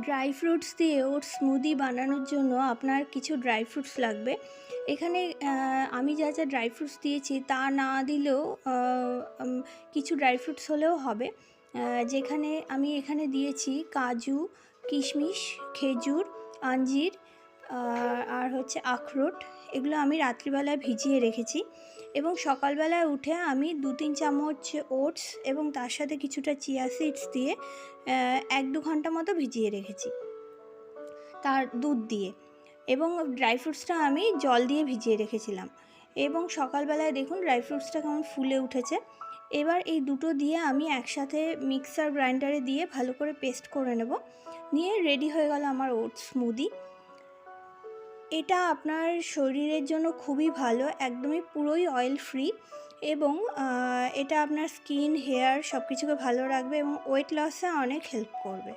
Dry fruits দিয়ে oats smoothie বানানোর জন্য আপনার কিছু ড্রাই ফ্রুটস লাগবে। এখানে আমি যা ড্রাই ফ্রুটস দিয়েছি তা না দিলেও কিছু ড্রাই ফ্রুটস হলেও হবে। যেখানে আমি এখানে দিয়েছি কাজু, কিশমিশ, খেজুর, আঞ্জির আর হচ্ছে আখরোট। এগুলো আমি রাত্রিবেলায় ভিজিয়ে রেখেছি এবং সকালবেলায় উঠে আমি 2-3 চামচ ওটস এবং তার সাথে কিছুটা চিয়া সিডস দিয়ে 1-2 ঘন্টা মতো ভিজিয়ে রেখেছি তার দুধ দিয়ে, এবং ড্রাই ফ্রুটসটা আমি জল দিয়ে ভিজিয়ে রেখেছিলাম। এবং সকালবেলায় দেখুন ড্রাই ফ্রুটসটা কেমন ফুলে উঠেছে। এবার এই দুটো দিয়ে আমি একসাথে মিক্সার গ্রাইন্ডারে দিয়ে ভালো করে পেস্ট করে নেব। নিয়ে রেডি হয়ে গেল আমার ওটস স্মুদি। এটা আপনার শরীরের জন্য খুবই ভালো, একদমই পুরোই অয়েল ফ্রি, এবং এটা আপনার স্কিন, হেয়ার সব কিছুকে ভালো রাখবে এবং ওয়েট লসে অনেক হেল্প করবে।